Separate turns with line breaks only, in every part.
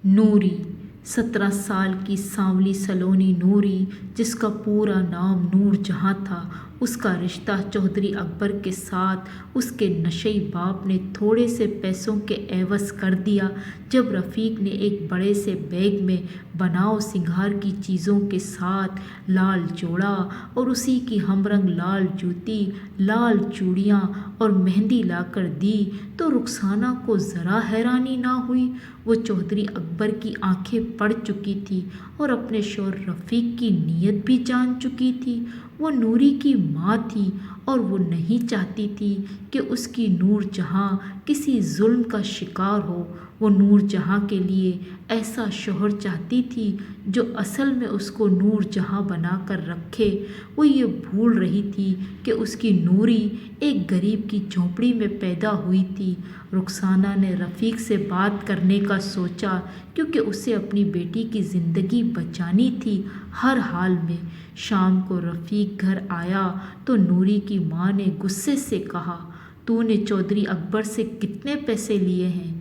نوری 17 سال کی سانولی سلونی نوری، جس کا پورا نام نور جہاں تھا، اس کا رشتہ چودھری اکبر کے ساتھ اس کے نشئی باپ نے تھوڑے سے پیسوں کے عوض کر دیا۔ جب رفیق نے ایک بڑے سے بیگ میں بناؤ سنگھار کی چیزوں کے ساتھ لال جوڑا اور اسی کی ہم رنگ لال جوتی، لال چوڑیاں اور مہندی لا کر دی تو رخسانہ کو ذرا حیرانی نہ ہوئی۔ وہ چودھری اکبر کی آنکھیں پڑ چکی تھی اور اپنے شوہر رفیق کی نیت بھی جان چکی تھی۔ وہ نوری کی ماں تھی اور وہ نہیں چاہتی تھی کہ اس کی نور جہاں کسی ظلم کا شکار ہو۔ وہ نور جہاں کے لیے ایسا شوہر چاہتی تھی جو اصل میں اس کو نور جہاں بنا کر رکھے۔ وہ یہ بھول رہی تھی کہ اس کی نوری ایک غریب کی جھونپڑی میں پیدا ہوئی تھی۔ رخسانہ نے رفیق سے بات کرنے کا سوچا کیونکہ اسے اپنی بیٹی کی زندگی بچانی تھی ہر حال میں۔ شام کو رفیق گھر آیا تو نوری کی ماں نے غصے سے کہا، "تو نے چودھری اکبر سے کتنے پیسے لیے ہیں؟"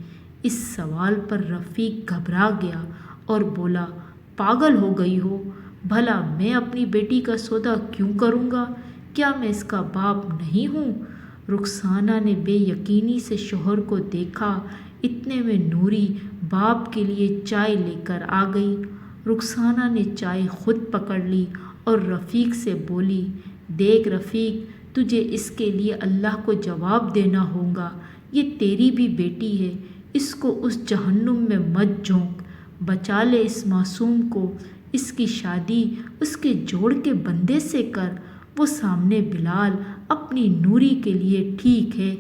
اس سوال پر رفیق گھبرا گیا اور بولا، "پاگل ہو گئی ہو؟ بھلا میں اپنی بیٹی کا سودا کیوں کروں گا؟ کیا میں اس کا باپ نہیں ہوں؟" رخسانہ نے بے یقینی سے شوہر کو دیکھا۔ اتنے میں نوری باپ کے لیے چائے لے کر آ گئی۔ رخسانہ نے چائے خود پکڑ لی اور رفیق سے بولی، "دیکھ رفیق، تجھے اس کے لیے اللہ کو جواب دینا ہوگا۔ یہ تیری بھی بیٹی ہے، اس کو اس جہنم میں مت جھونک، بچا لے اس معصوم کو۔ اس کی شادی اس کے جوڑ کے بندے سے کر۔ وہ سامنے بلال اپنی نوری کے لیے ٹھیک ہے۔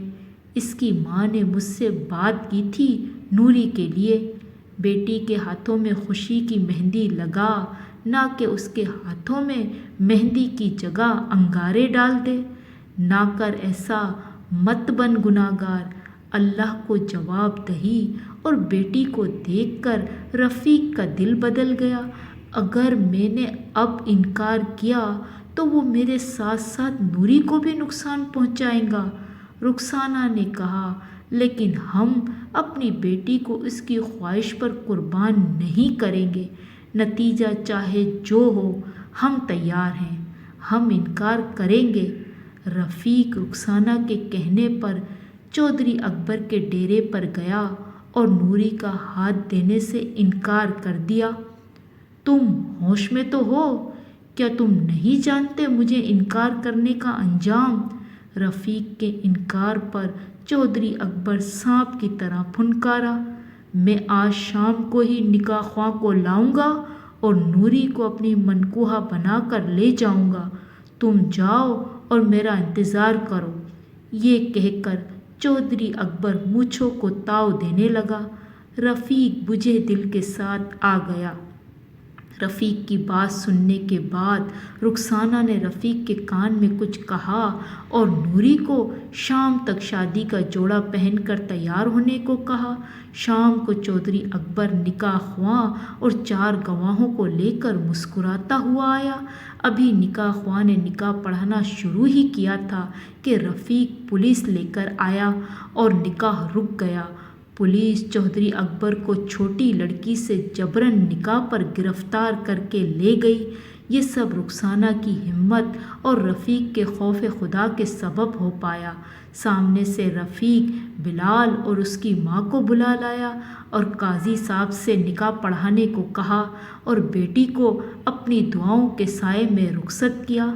اس کی ماں نے مجھ سے بات کی تھی نوری کے لیے۔ بیٹی کے ہاتھوں میں خوشی کی مہندی لگا، نہ کہ اس کے ہاتھوں میں مہندی کی جگہ انگارے ڈال دے۔ نہ کر ایسا، مت بن گناہگار۔ اللہ کو جواب دہی۔ اور بیٹی کو دیکھ کر رفیق کا دل بدل گیا۔ اگر میں نے اب انکار کیا تو وہ میرے ساتھ ساتھ نوری کو بھی نقصان پہنچائے گا۔ رخسانہ نے کہا، "لیکن ہم اپنی بیٹی کو اس کی خواہش پر قربان نہیں کریں گے۔ نتیجہ چاہے جو ہو، ہم تیار ہیں۔ ہم انکار کریں گے۔" رفیق رخسانہ کے کہنے پر چودھری اکبر کے ڈیرے پر گیا اور نوری کا ہاتھ دینے سے انکار کر دیا۔ "تم ہوش میں تو ہو؟ کیا تم نہیں جانتے مجھے انکار کرنے کا انجام؟" رفیق کے انکار پر چودھری اکبر سانپ کی طرح پھنکارا، "میں آج شام کو ہی نکاح خواں کو لاؤں گا اور نوری کو اپنی منکوحہ بنا کر لے جاؤں گا۔ تم جاؤ اور میرا انتظار کرو۔" یہ کہہ کر چودھری اکبر مونچھوں کو تاؤ دینے لگا۔ رفیق بجھے دل کے ساتھ آ گیا۔ رفیق کی بات سننے کے بعد رخسانہ نے رفیق کے کان میں کچھ کہا اور نوری کو شام تک شادی کا جوڑا پہن کر تیار ہونے کو کہا۔ شام کو چودھری اکبر نکاح خواں اور 4 گواہوں کو لے کر مسکراتا ہوا آیا۔ ابھی نکاح خواں نے نکاح پڑھانا شروع ہی کیا تھا کہ رفیق پولیس لے کر آیا اور نکاح رک گیا۔ پولیس چودھری اکبر کو چھوٹی لڑکی سے جبراً نکاح پر گرفتار کر کے لے گئی۔ یہ سب رخسانہ کی ہمت اور رفیق کے خوف خدا کے سبب ہو پایا۔ سامنے سے رفیق بلال اور اس کی ماں کو بلا لایا اور قاضی صاحب سے نکاح پڑھانے کو کہا اور بیٹی کو اپنی دعاؤں کے سائے میں رخصت کیا۔